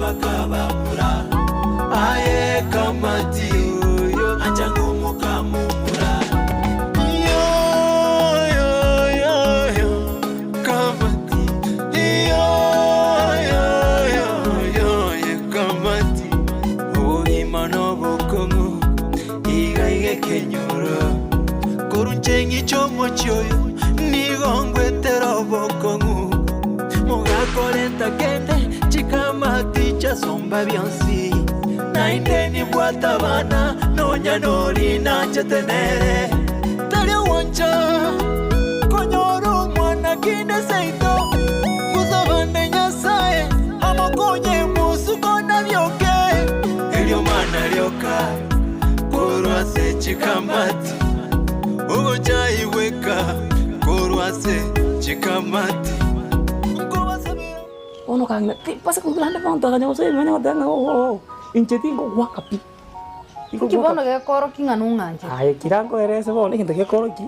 makabamura aye kamati achangumu kamumura yo kamati yo kamati oimano bokongo iga kenyoro korunchengi chomo choyo nigongwetero bokongo mugakorenta kende chikamati chasomba byansi naindeni bwata bana nonya nori nachetenere tare wancha konyoro mwana kinde seito kuzabande nyasaye amakonye musuko na byoke elio mana lyoka korwase chikamati ugo chaiweka korwase chikamati ono kang pasa ko landa pang taga nyo say mena dang incheti ko wakapi kibono ke koro kinganunga nje ay kirango erese bo ni ke koro ki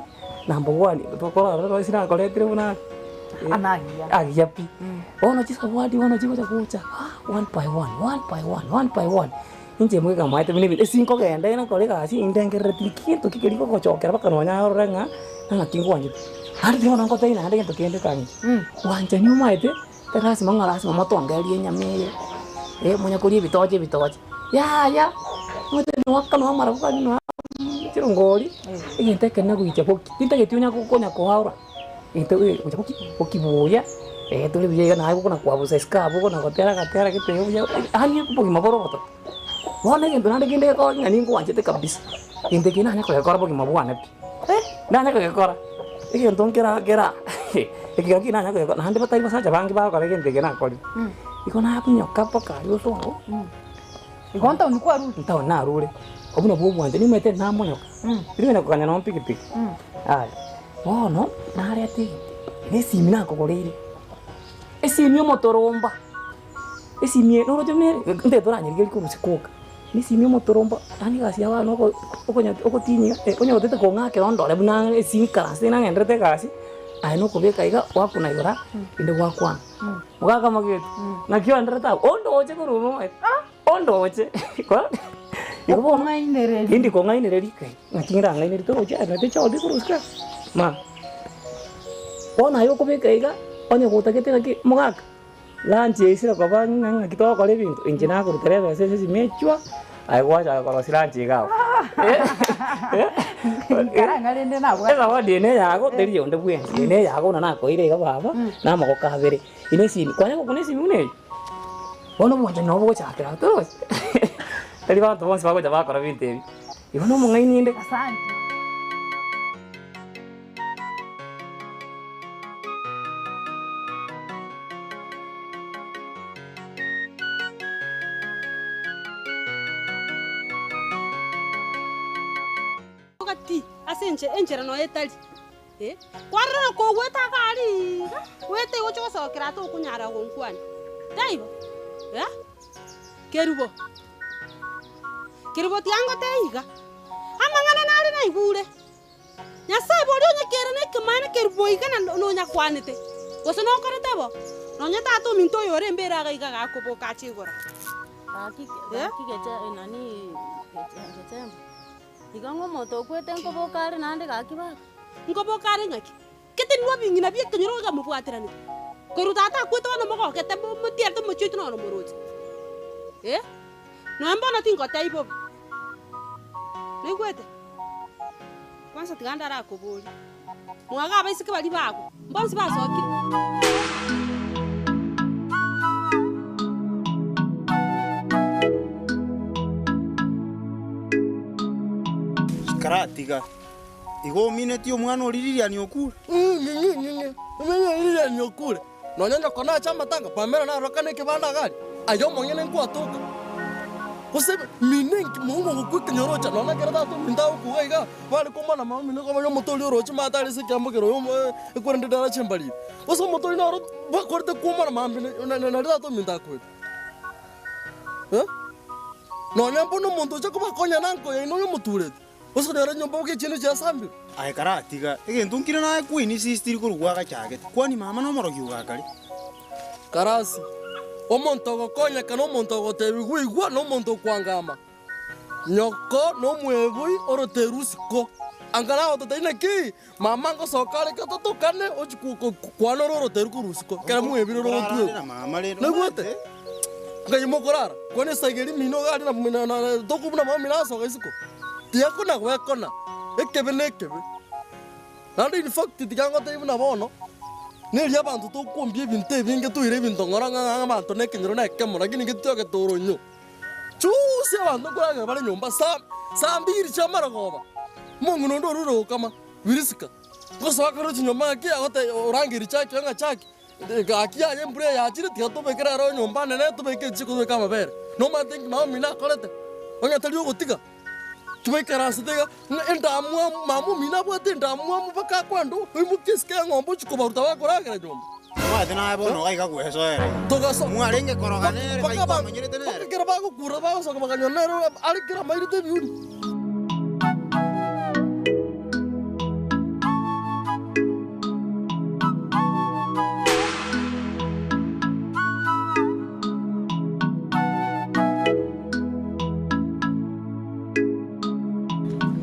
number 1 to koro ro sina ko letre una anagia pi ono chiska wadi ono chiko cha kucha one by one inje mo ka mai te mini cinco ke ende na ko le ka si indeng ke retiki to kikeli ko chokera baka no nya renga na kingo anje har dio na ko te na ande to kende kan wanje nyuma ite terasi mangalas mama tuangalie nyameye munya kulie bitoje ya ngote nwakano amara kwa ni chirongoli iginte kana kuicha poki tinta getunya kukonya kohaura inte kuicha poki boya tuli biye na ko na kwa busa ska ko na kotera kete yo hani ko poki maboro boto wana ngendo na ngende ko ngani ko anjete kabisa inte kina nya ko yakora poki mabwana na nya ko yakora igento ngera Iki kina nya ko na hande batai basa jabangi ba ko le gente kina ko iko na apu nyoka paka yo so iko nta unikwa ru nta na rule obuna bobu ande ni mete na mo nyoka iri na ko kanya no piki ai no na ari ati ni simina ko goleire esimio motoromba esimie no rojo mere nte to na nyiri ko musikoka ni simio motoromba ani gasi awa no ko tinyi onyo tete ko ngake ondole buna esinkara sina ngendrete gasi ai no ko beka iga wakuna igora inde wakwa mugaga magetu na kyo andreta ondo oche ko rumo ondo oche ko iko ngainere indi ko ngainere kai ngatingira ngainere to oche na te chodi kuruska ma ona yo ko beka iga onye gotakete ngaki mugaga lanche isira ko banga ngakito ko le bintu injina ko terebe sese mechwa ai wacha ko silanche gao ngarende na bwa esa wadi ne yago teri onde buen ne yago na ko ire ga baba na mo ka bere ine sini kwanya ko ne sini ne ono mo je no bo cha kra to teri ba to mo sa ko ja ba ko vinte ihono mo ngai ni inde asante enjera no etali kwarra ko weta kali wete ocho so krato kunyara gonkwani daibo kerubo tiango teiga amangana nari na igure nya sabo rio nya kera na kemana kerubo iga na no nya kwanete oso no korete bo no nya tato minto yore mbera ga iga ga kobo ka chigora geche nani geche igango moto kwete nkobokare nande gakiba nkobokare ngaki kete nwa bingi na biye kenyoro ga mubwatirani korutata kwete wana moko kete mutierto muchitu no muruti no mbona tingo taibo ni kwete kwanza tiganda ra koboli mwaga abaisike bali bako mbonsi basoki karatiga igo mineti omwana oririria ni okure Mimi ni okure no nyanya kona chama tanga pamera na rokane kibanda gari ayo monyene nkwatoka kose minenki mungu ngukwikinyorocha no nagerada to mindao kuiga bali komana mama mino ko yo motoli orochi matari se kyambogero yo ekwende dara chembali kose motoli na ro bakorte komana mama na dara to mindako no nyambo no muntu cha kuba konya nanko yo no muture kose dara nyombo ke chino cha sambi ai karatiga egentunkire na kwini sistiri kurugwa gachage kwani mama no morogi ugakari karasi omonto gokonya kana omonto gotebi gwigwa no omonto kwangama nyoko no mwebui oroterusiko angana ototaina ki mama ngosokale katotokane kwana oroteru kurusiko kera mwebire rotwe nagwete ngayimokorara kone sageri mino gari na dokubuna mama minaso gaisiko tiakona gwekona ekebe nekebe nandi in fact tikango tebuna bono neri abantu tokumbie ebintu ebinge tuire ebintu ng'orang'ang'a abantu nekenyero nekemura lakini getioke toronyo chusi abantu koraga bari nyumba saa mbiri cia maragoba monguno ndo rurokama virisika gosoka ro chinyoma kia gote orangiri chaki nga chaki gakia ye mbure ya chiri tia tobekera ro nyumba nene tobeke chiko kama bere no matingi mama mina kolete onya tali gotiga tubekara sitega enda mamu mina bote enda mamu baka kwando imukiske ngombo chiko baruta bakoraga nyumba Wathina bono gaiga gwecoere. Togaso Mwarenge koroganere baiko manyerete nere. Kira bago kura bago soka maganyonero ari kira mairite biuri.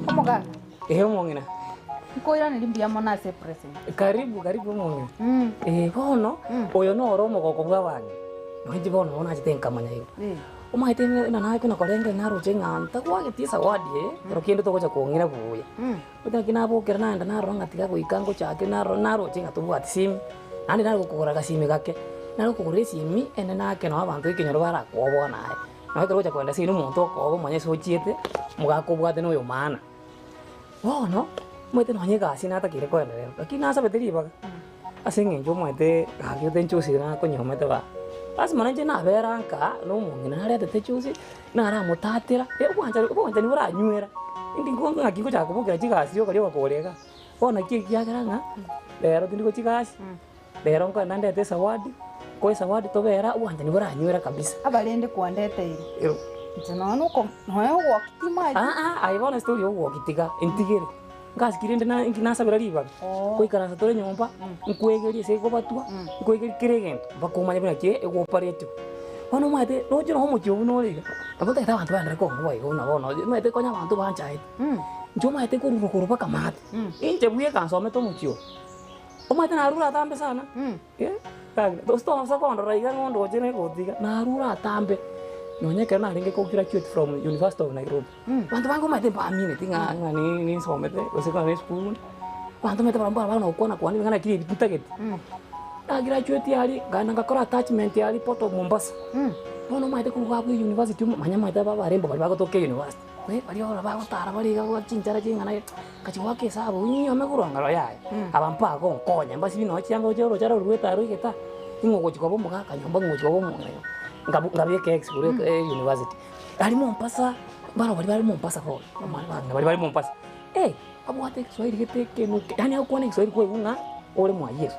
Omoga. Mongina. Koira nilimbia mona se present. Karibu mongina. Bono oyo no oromo gokobwa wange. Noje bono ona jitenka manya hiyo. Umaite na nayo kuna kolenge naro jenganta kwage tisa wadi rokiendo tokocha kuongira buya. Utakina bokera nanda naro ngatiga kuikango chake naro jenga tubwati simu. Nandi naro kukora kasimi gake. Naro kukore simi ene nake no abantu ikinyoro bara kwobwa naye. Nayo tokocha kwenda sinu muntu okobo manye sochiete mugakobwate no yo mana. Bono mwete nonye gasi natakire kwendelea lakini nasa beteri baga asenge njo mwete gakyo tenchusi na konyomete ba basi mananje na beranka no mungina hali ate tenchusi na ara mutatira ubwanja ni bura nywera indi ngonga ngakiko chako bukira chigasi yo kali bakorega bona kiyagaranga lero tindiko chigasi lero ngo nande ate sawadi ko sawadi to bera ubwanja ni bura nywera kabisa Abalende kuandete iri Nzinono ko noyo wakitima aibona story yo wakitiga intigere ngasikirinde na inginasabira riba koikara satore nyomba nkwegerie seko batua nkwegerie kiregento bakumanya bina ke ego operate ono mwete rojo no mucho buno riga abota ta bantu bandre ko ngwa igo na bono mwete konya bantu banchaite njo mwete ko ruko baka mate inje buye kansome to mucho o mwete na rura tambe sana dosto sa kondo raiga ngondo jene ko diga na rura tambe nonya kana ringe ko graduate from University of Nairobi bantu bangu mate pa mine tinga ni somete oseka ni school bantu mate baramba bana ukona kwani ngana kiri bitageti graduate yali gana ngakora attachment yali Port of Mombasa bono mate ku babu university manya mate baba rembo bali bagotoke university bali ora bago tara bali ga chinchara chingana kachi wake sabo nyo mekuranga lo yaye abampa ko konya mbasi bino chiango joro jaro rueta ruigeta ingo chikobo muka kanyomba ngo chikobo muka ngabike explore university ali Mombasa baro bali Mombasa ko bali Mombasa abo hata Kiswahili kiteke nuke yani haukuwa na Kiswahili kwa unga ole mwa Yesu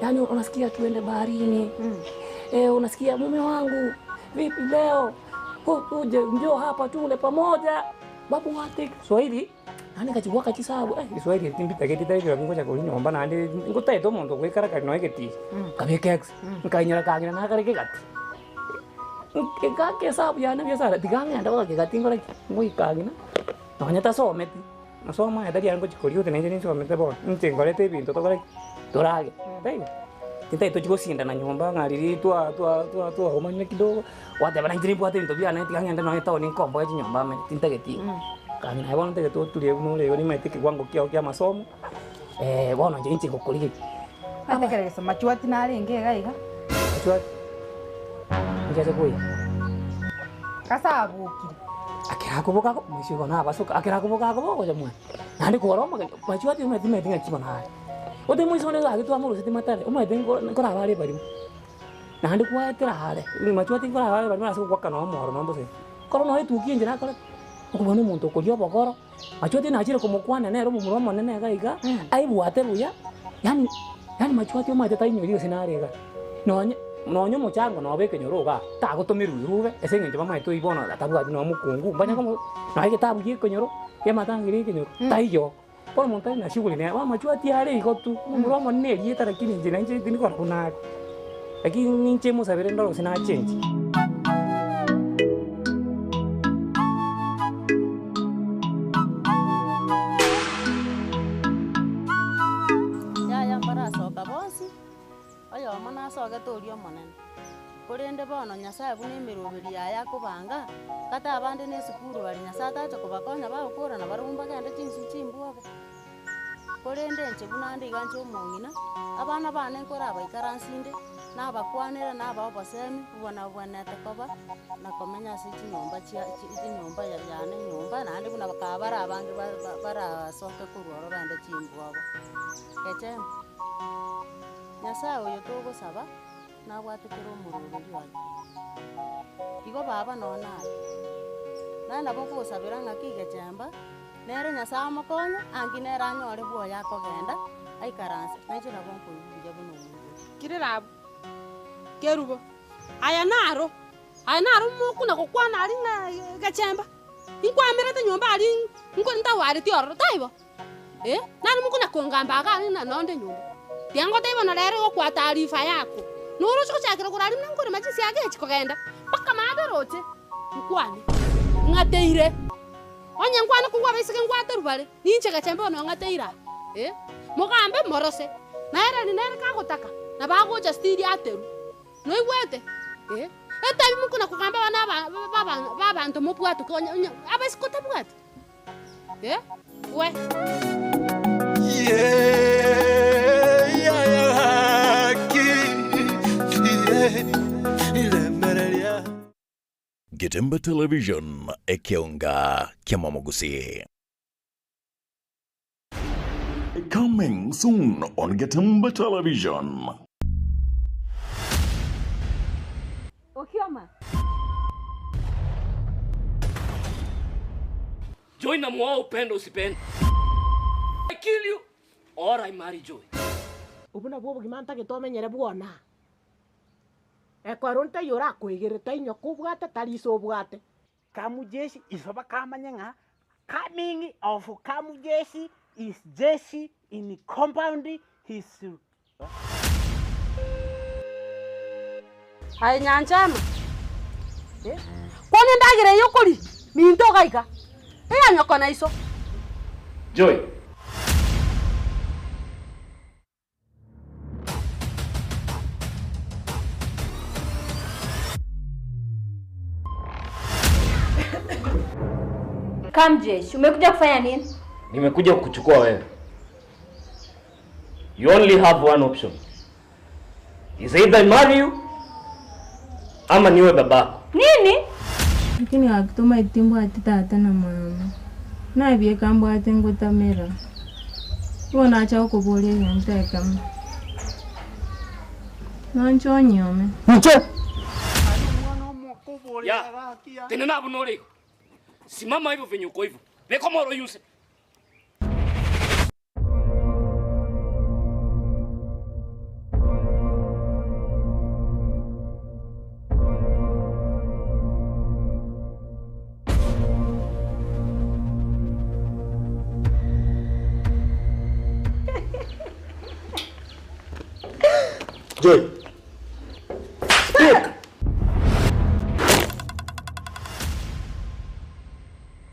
yani unasikia tuende baharini unasikia mume wangu vipi leo uje njoo hapa tule pamoja babu hata Kiswahili nani kachukua kachisabu Kiswahili timbita ketita hiyo ngoja kwa nyumba na ande ngota eto mondo kwekara kana eketi kabike ex nkanyira kagira na kare kegati keke sabu yana biasa diganga anda wala kegati ngora ngoi kagina nonya ta someti nasoma ya daria ngo chikorio tenenge ni somete bo ntengorete bintu to kare dorage dai tinta ito chiko sinda na nyumba ngariri tua homanya kidogo wate bana njiri bwate bintu bia na diganga anda no eta oni kombo ya nyumba me tinta geti kagina ai bona tegeto tulie uno le oni mete kiwango kia masomo bona nje inchi kokorige ate kare soma chuati na renge gaiga chuati nje kuya kasabu kiri akira kuboka ko mwisho na basuka akira kuboka ko jamwe nandi koroma machuati umeti tinga chibana ode mwisho ne agitu amuru siti matare umeti ngora bari bari nandi kwaetera hale machuati ngora bari bari asu kwaka no moro no mbose koro no etu kinjira koro kubona umuntu kujyo bokoro machuati na achire kumukwana ne ro mumuro monene gaiga aibuate buya yani machuati umeti tainyo sinarega nonyo muchango no beke nyoroga ta gutumiru irube esenge njema maito ibona tabuga no mukungu banya ko na gitabu giko nyoro ye matangiri kinyoro taiyo por montai na shughuli ne wa machuati ale iko tu muromo ne yeta lakini njina nje tini kwa kuna lakini ninche musabire ndoro sina change. Yaya mbara soka bosi oyo mana soka torio monene kurinde bono nyasaye bune mirubiri yaya kubanga kata abande ne sukuru bali nyasaye tacho kubakonya bakora na barumba gende chinsu chimbuabo kurinde nche bunande iganche omongina abana bane nkora abaikaransinde n'abakwanira n'ababasemi ubona bwanete koba nakomenya si chinyomba yane nyomba nandi buna bakabara abange bara soka kuroro bande chimbuabo keche nyasaye oyo togosaba nabwatekera omurubiri wange igo baba nonaye nanda bokosabira ng'aki igechemba nere nyasaye omokonya angi nere anyore bwoya akogenda aikaranse nache nabo nkoyubuya buno kirirabu kerubo aya naro mukuna kokwana ari na gachemba inkwamirete nyomba ari nko ntawari tioro taibo nani mukuna kongamba aga na nonde nyomba tiango taibo na lere okwa taarifa yako nuru chochakira kurari mnankore machisi yake chikogenda paka maberote nkwane ngateire onye nkwane kuwa bisike ngwate rubale ninche gachemba no ngateira mugambe morose naera ni nere kagotaka na bago justiri ateru no igwete etabi mukuna kugamba bana babantu mupwatu konya abasikota bwatu we Getemba Television ekionga kiamamogusi. Coming soon on Getemba Television. Okioma Joy na mwa upendo usipende. I kill you or I marry Joy. Ubuna bobo gimanta ke tomenyere bwona. Ekwaronta yora kwigirita inyo kubwata tariso bwate. Kamujeshi isoba kamanyenga. Coming of Kamujeshi is Jeshi in compound his Ai nyanchama kwani ndagire yokuri minto gaika nyoko na iso Joy Kamjeshi, umekuja kufanya nini? Nimekuja kukuchukua wewe. You only have one option. Is either I marry you ama niwe babako. Nini? Lakini akituma itimbo ati tata na mama. Na biye kambo ati ngutamira. Wona acha okubolia yante kama. Nancho nyome. Nche. Ya. Tena na bunole. Simama hivyo venye uko hivyo. Beko moro yuse. Joy. Speak.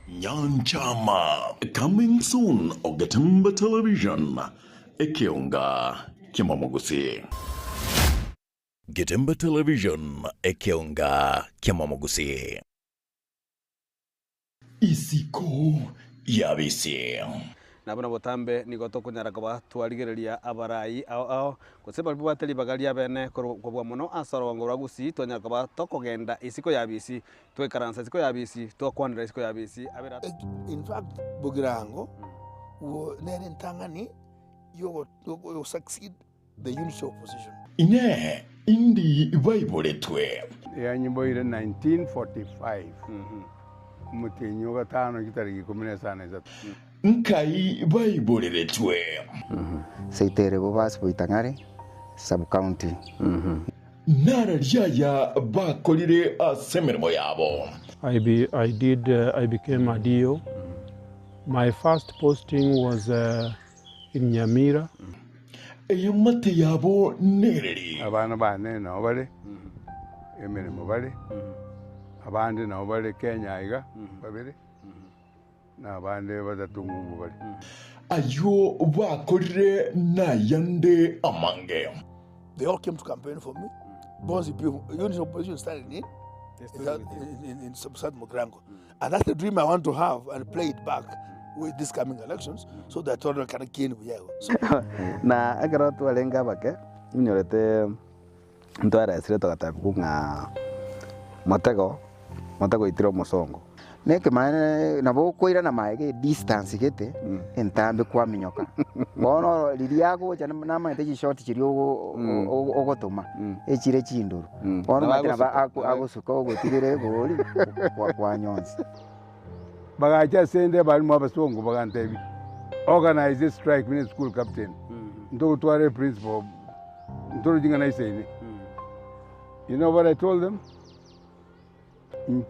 Nyanchama coming soon on Getemba Television ekionga kiamamogusi. Getemba Television ekionga kiamamogusi. Isiko yabisi. Nabona botambe nigoto kunyara kaba twarigereria abarai ao kuseba bwateli bagalia bene kobwa muno asaro ngora gusi tonyara kaba tokogenda isiko yabisi twekaransa isiko yabisi tokwanira isiko yabisi abera. In fact Bugirango wo nere ntangani yo succeed the unity of opposition. Ine indi Bible etwe ya nyimbo ile 1945 mutinyo gatano kitari 17 Nkai Bible letwe. Seitere bobas boitangare sub county. Nara lyaya bakolire asemeremo yabo. I became a DO. My first posting was in Nyamira. eyamate yabo nereri abana bane no bale emirimo bale abandi nabo bale Kenya iga babiri n'abandi badatungu bale ayo bakorire nayande amange. They all came to campaign for me. Because the unit opposition started in Sub-Saharan Mogrango. And that's the dream I want to have and play it back with these coming elections so that all can gain Viago. Na agaro tu alenga bake nyorete ntwara esire tokatabu nga matego itiro mosongo neke mane nabo koira na maege distance gete entambe kwa minyoka bono liliago jana na mate short chiri ogotoma echire chinduru bono mate na agosuka ogotirire goli kwa nyonzi bagacha sende bali mu abasongo bagantebi organize a strike with school captain ndo tware principal ndo jinga na iseni. You know what I told them? In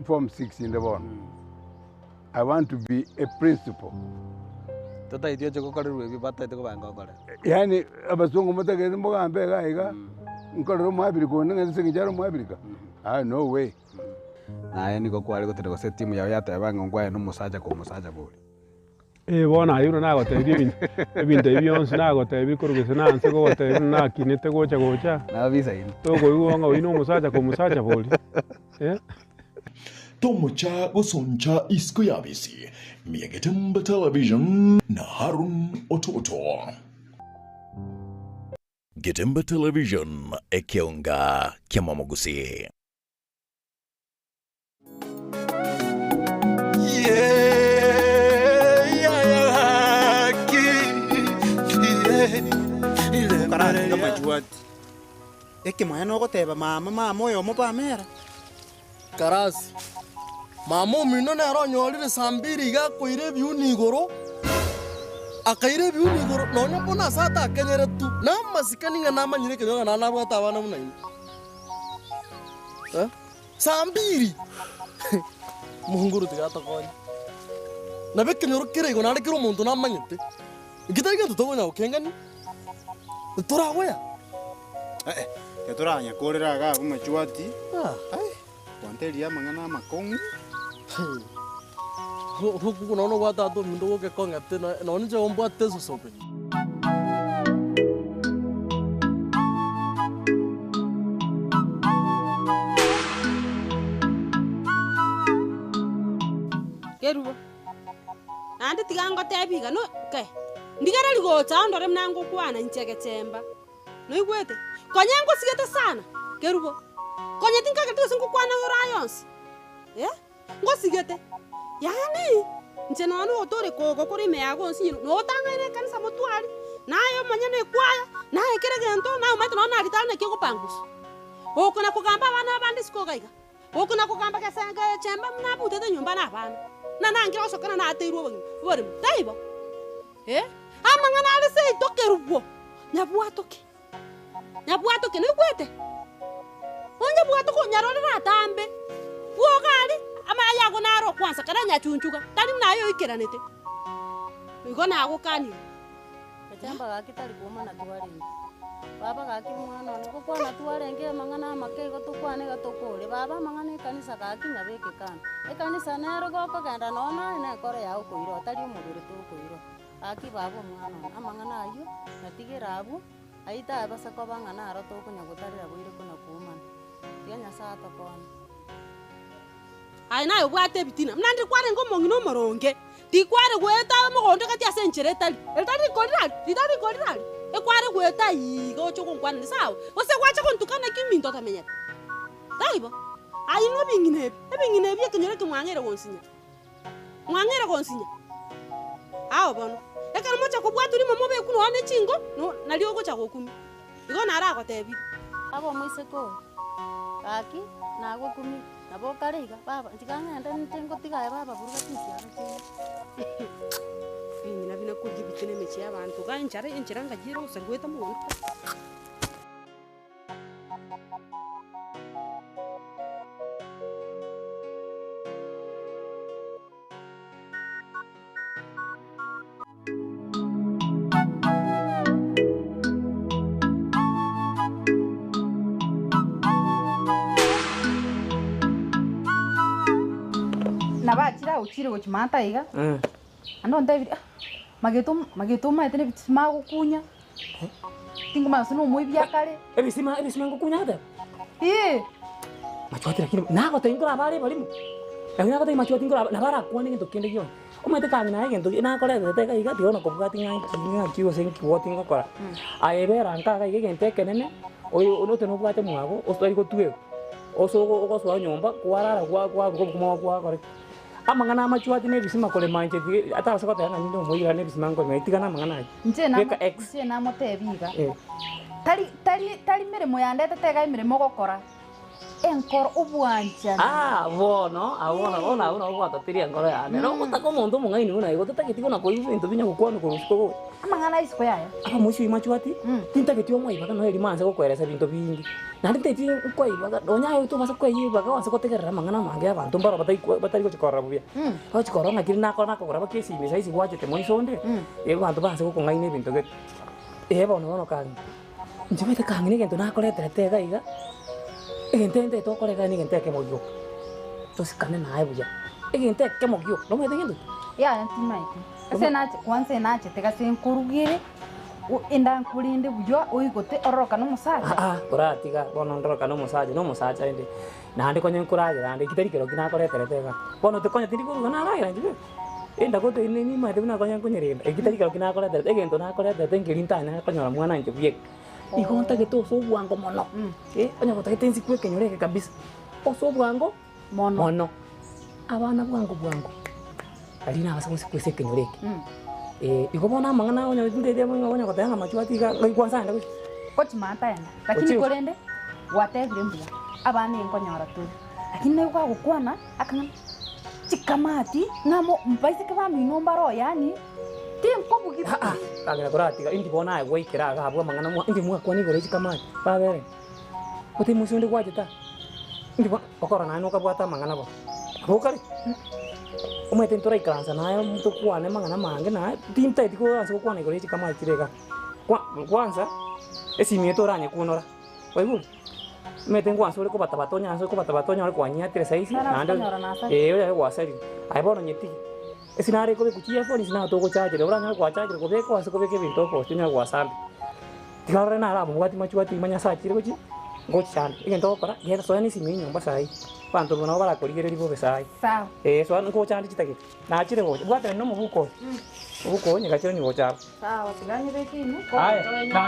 Form 6 in the one. I want to be a principal. Tota idio choko karu bi bata ito ko banga kare. Yani abasongo mata ke mboga ambe ga iga. Nkoro mo abiri ko nga singi jaro mo abiri ka. Ah no way. Na yani ko kwari ko tero se timu ya yata banga ngwa no musaja ko musaja boli. Bona yuro na gotebi ebintu ebyonse na gotebi kurugese na nse ko gotebi na kinete gocha na visa ini to go yuonga wino musaja ko musaja boli Tomocha gosoncha isko yabisi Miagetemba Television na Harun Ototo. Getemba Television ekeonga kiamamogusi. Karanga majuat. Eke mayano ko teba mama oyo mo pamera. Karasi. Mama mino na ro nyolire sambiri ga koire biuni goro. Akaire biuni goro nonya pona sata kenyere tu. Na masikani nga nama nyire kenyonga na nabwa tawana muna ini. Sambiri. Muhunguru tigata koni. Na bekke nyoro kire go na kiro muntu na manyete. Gitaiga tutonya ukengani. Turagoya. Keturanya korera ga kumachuati. Wantelia mangana makongu. Huku naona wata to mindo ke konga tena naona je ombo ateso sope. Kerubo. Andi tigango tebiga no ke. Ndigara ligo taondore mnango kwana ncheke chemba. No igwete. Konyango sigete sana. Kerubo. Konya tinka ketu singu kwana urayons. Ngo sigete. Yani ncheno anu otore koko kuri meago nsi no tanga ine kanisa motwali. Nayo manyane kwaya, na ekere gento na umate no na ritana kiko pangus. Okona kugamba bana bandi sikogaiga. Okona kugamba kesanga chemba mnabute te nyumba na bana. Na nangira osokana na ateiru bori. Taibo. Amangana ale sei tokerubo. Nyabuatoke. Nyabuatoke no kwete. Onye buatoke nyarole na tambe. Buogali ama yago na ro kwanza kana nyachunchuka. Tani nayo ikiranete. Iko na ago kani. Kachamba gakitari kuma na twari. Baba gaki mwana ne ko na twari nge mangana make go tukwane gatokore. Baba mangana kanisa gaki nyabeke kana. Kanisa nero go kaganda nona ne kore ya ukoiro tari umubiri to ukoiro. Aki babo mwana amangana ayo natigera abu aita abasa ko bangana aro to kunya gutarira bwire kuna kuma. Yanya saa to kona. Ai nayo bwate bitina. Mnandi kware ngo mongino moronge. Di kware gweta mo gonde kati asenchire tali. Tali kodral. E kware gweta yi go choko kwana ni sawa. Ose kwacha kontukana kiminto tamenya. Taibo. Ai no bingine. E bingine bi kenyere ke mwangere wonsinya. Mwangere konsinya. Awo bono. E kana mocha ko bwatu ni momo be kuno ane chingo. No nalio ko cha ko kumi. Iko na ara ko tebi. Abo moise ko. Aki na go kumi. Nabo kariga baba ntikanga enda ntengo tigaye baba buruga tisi arate. Bingina bina kugibitene mechi abantu ga inchira ngajira usangweta mu. na bachira uchire gochimata iga ando David magituma etene bitima gukunya tingo maso no moi biakare ebisima ngukunya ate machuati lakini nago tengora bari barimu lakini nago machuati ngora na bara kwani ngento kende gyo umete kamina ngento na kore tete ka iga tiona kopugati nga kiwo senki wotingo kora aebera nkaga ige gente kenene oyo unote no bwate mwago ostari ko tuwe osogo ogoswa nyomba kwarara kwa kuma kwa kore amangana machuati ne bisima kole manje ata asakota yana ndo moira ne bisima ngome itigana mangana nje na motebiga tali mere moyandete tega mere mogokora enkor ubwanja bono abona gwatatiria ngoro yane no gutako mundu mungaini una igo tutakitiko na koibu into binya gukwano kurusko amangana isiko yaya aba mushi machuati tintakitio mwaibaga no eri manze gukweresa bintu bingi na nditeti kwaibaga donya uto masa kwaibaga wanse gutegerera mangana mange abantu mbaro batari guchikora bubia guchikora ngakiri nako kuraba kesi ni saisi gwachete moisonde yego abantu banse gukungaine bintu ge bono kangi njibete kangi ni gento nakoretera tega iga egentende tokorega ni gente kemogyo tosikane naye buya egente kemogyo no mwete gento ya ntimaiti asenache kwanza enache tega senkurugire enda nkurinde buyo oigote oroka no musaja uratiga bono ndoroka no musaja ende na ande konye nkuragira ande kitarikero kinakoretera tega bono te konye tindikuruga na ragira njibe enda gote ni mate buna konye kunyerenda ekitarikero kinakoretera egento nakoretera tengirinta na konyora mwana nje buye igonta que todo bwango mono onya gota tenzi kwe kenyoreke kabisa oso bwango mono abana bwango alina basa kwese kwese kenyoreke igobona mangana onya ndede onya gota yanga machuati ga kwanza nda kochi mata yana lakini kolende watevire mbia abana enkonyora tu lakini nayo kwa gukwana akana chikamati ngamo mpaisi kaba minombaro yani tempo bugi kagira kuratiga indi bona ai goikira ga habwa mangana mo indi mwa kwani gore chikamati babere kote musionde gwajeta indi okora na nuka bwata mangana bo bokari umete ntora ikansa nayo mtu kwane mangana mange na tinta itiko anse kwane gore chikamati kirega kwanza esimieto ranye kunora waiguru mete ngwanso ule ko batabatonya anso ko batabatonya ule kwanya tire saisi nande oya gwasari ai bono nyeti esinare ko bekuchia phone sina to ko charge le uranya kwa charge ko beko aso ko beke binto ko tinya kwa sambi tikare na ara bwati machuati manya sachire ko chi ngo chan igento kora yera so yani siminyo mbasai panto bona bala ko rigere ribo besai sawa so ngo chan chitake na chire ko bwata no mubuko ubuko nyaka chire ni go cha sawa tiganye beki ni ko na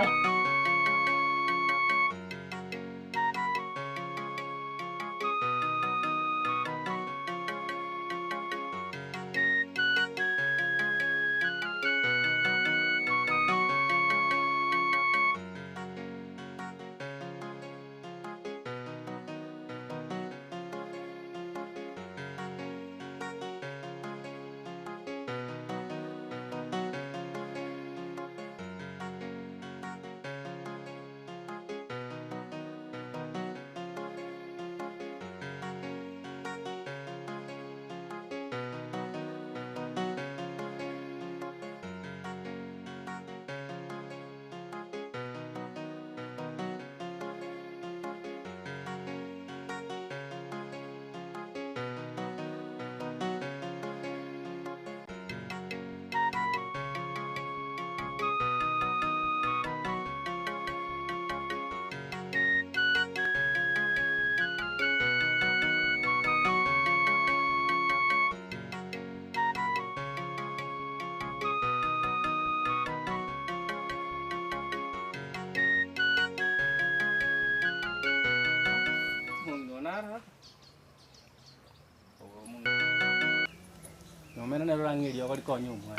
Nomena na rangi rio kali konyo mwa.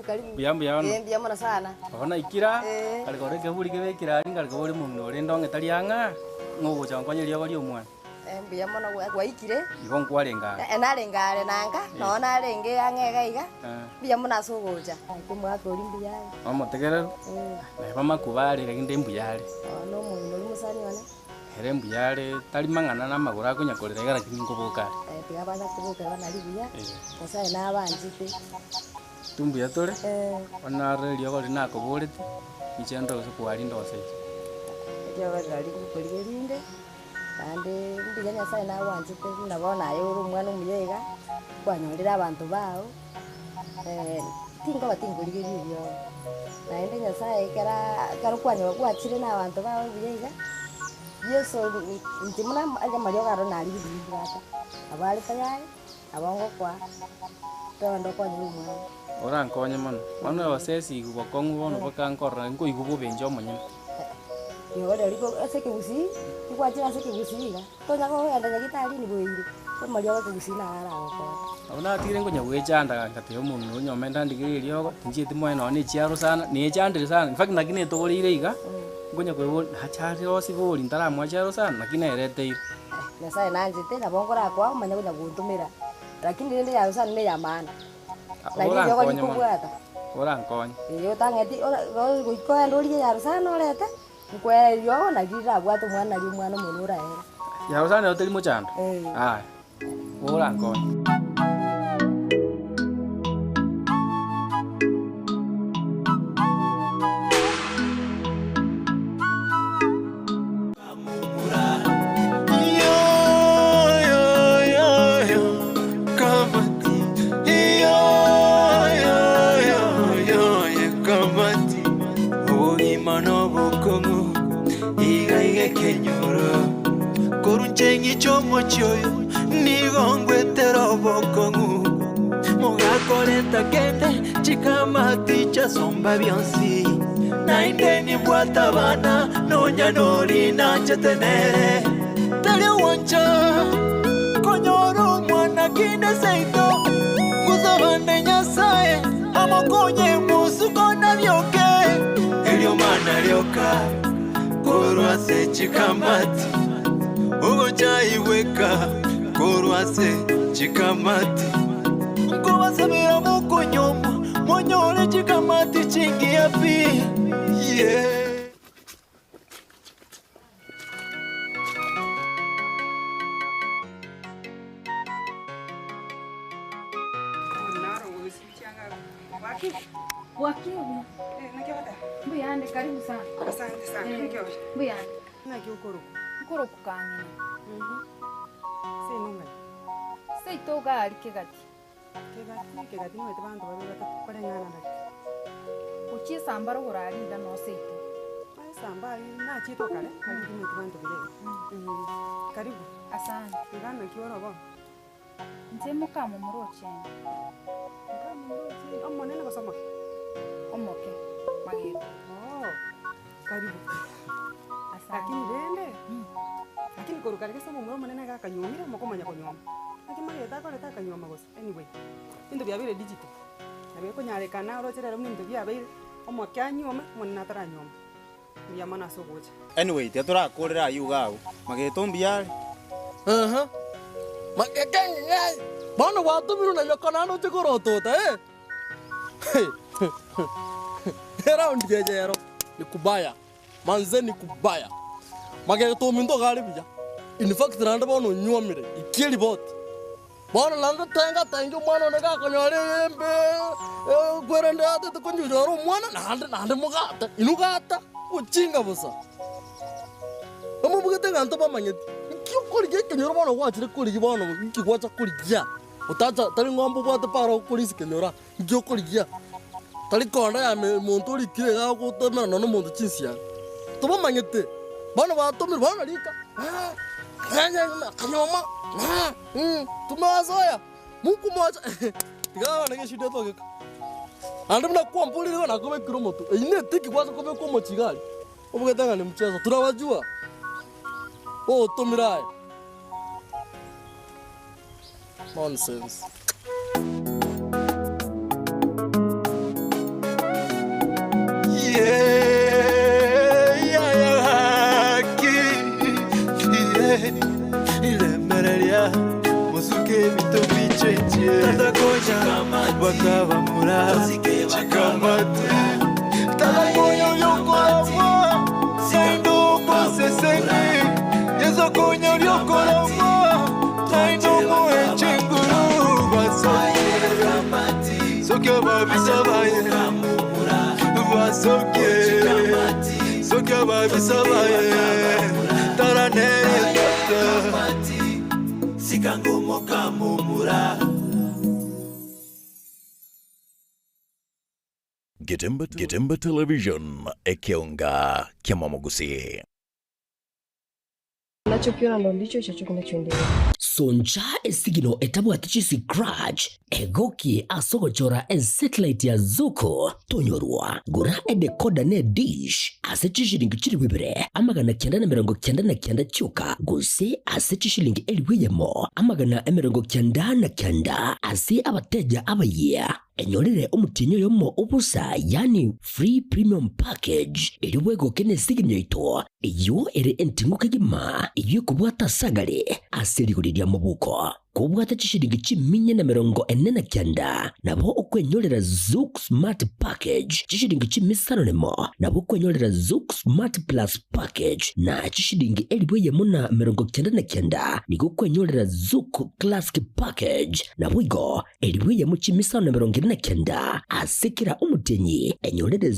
Karibu. Biyamona sana. Ona ikira. Kali kore kebuli kebekira ari kali kore munno rendo ngetarianga. Ngogo chankonye rio kali omwa. Biyamona gwaikire. Igon kwarenga. Enarengare nanga. Nona arenge angega iga. Biyamona sugoja. Kumwa kori mbiyai. Omotegerero. Na bama kubari rekinde mbuyari. No munno musani wana. Erembu yale tali mangana na magura kunya koregera kingo bokari. Tigabaza kubuka bana libya. Osa na banjite. Tumbu ya tole. Ona reli ko rina ko bolete. Ichendo so kwali ndose. Yo bali ku kolirinde. Ande mbinya Nyasaye na banjite nabona yo umwana umuyega. Kwanyorera abantu bao. Tingo batingurige bibyo. Naende Nyasaye kara kwanyo kwachire na abantu bao biyega. Yesu ntimuna aja Mario garo nali bibirata. Abali tayari abongo kwa tondo kwa nyuma. Ora nkonye mano. Mano wasesi kubakongu bono bakankora ngo igubo benjo monyene. Yo liko aseke busi, kwachira aseke busi ga. Tonya ko anda nyagitali ni boire. Ko Mario ko busi na ara ko. Ona tire ngo nyawechanda ngate yo munhu nyomenda ndigiri yoko tinjiti mwana ni chiaro sana ni chandire sana in fact nakine togolire iga ngonya ko hachari osi boli ndara mwacharo sana nakine erete Nyasaye nanjite nabongora kwa manya kunya guntumira lakini nende ya sana ne ya maana ora nkonye mwana ora nkonye yo tangeti ora ko ndori ya sana orete kwere yo nagira bwatu mwana ali mwana munura era ya sana hoteli mochanda ora nkonye Korunjengi chomo choyo nigongwe terobokongu Mogakoreta kende chikamati cha somba bionsi Naindeni bwata bana nonya nori na chetenere Tele wancha konyoro mwana kine seito Kuzabande Nyasaye amokonye musuko na byoke Elio mana lyoka korwase chikamati Ugo chaiweka korwase chikamati Nkobasabira muko nyoma Monyole chikamati chingi yapi Yeah Wakiwa. Nakiwata. Mbuyande karibu sana. Asante sana. Nakiwata. Mbuyande. Nakiukuru. Ukuru kukangina. Senunga. Seitoga alikegati. Kegati mwete bantu babiri batatu kolengana ndaki. Uchi sambaro gorarida no seito. Sambari na chito kale kali mwete bantu bile. Karibu. Asante. Ngana kiora ba. Ntemo kama muroche. Kama muroche. Omonene basoma. Omoke. Magiro. Karibu. Lakini bende. Lakini korukari kesa mu monene ga kanyumira mokomanya konyoma. Lakini mageta ko leta kanyoma gosi. Anyway. Into bya bile digital. Nabe ko nyare kana ro tere rumwe into bya bile omoke anyoma monna tara nyoma. Bya mana so gocha. Anyway, te tora korera yuga mageto mbiare. Magekenge ngai. Bana watu miru na yokana no chikoro tota Era undijejero ni kubaya. Manze ni kubaya. Mageto mindo gali bija. In fact randa bono nyomire ikiri bot. Bono landa tenga mwana nega konyore embe gwerende ate tukunjoro mwana nande mugata inugata uchinga busa. Omo bugete nganto bamanyeti. Kuri kenyoro bono gwachire kuri bono kigwacha kuri gya. Utacha tari ngombo bwate paro kuri sikenyora ngyo kuri gya. Tali konda ya muntu litire ga gutomera no muntu chinsia. Toba manyete. Bana batomera bana lika. Kanyoma. Tumazoya. Muku moja. Tigawa nage shida toke. Ande mna kwa mpuli leo nakobe kiromoto. Ine tiki kwaza kobe kwa mochigali. Obugedanga ni mchezo. Tunawajua. Tomirai. Nonsense. Ilemerelia musuke bito bicheche tatakoja bakaba mura chikamate tatakoyo yoko amwa sendo kosesenge Soka babisabaye Basoke Soka babisabaye Taraneri tata Sikangumo kamumura Getemba Television ekionga kiamamogusi. Unachokiona ndo ndicho hicho kinachoendelea. Sonja esigino etabwatichi si scratch egoki asogochora satellite ya Zuku tonyorwa gura edecoder ne dish asechishilingi chiri wibire amagana 999 chuka guse asechishilingi eliwiyemo amagana 999 ase abateja abaye enyorere umutinyo yomo ubusa yani free premium package eliwego kene siginyo ito iyo ere entinguke gima iyo kubwata sagale aseriguriria mubuko kubwata chishiringi chiminye na 49 nabo okwenyorera Zouk Smart Package chishiringi chimisanonemo nabo okwenyorera Zouk Smart Plus Package na chishiringi elibweye muna 99 nigo kwenyorera Zouk Classic Package nabo igo elibweye mu chimisano 49 asekera umutenyi enyorere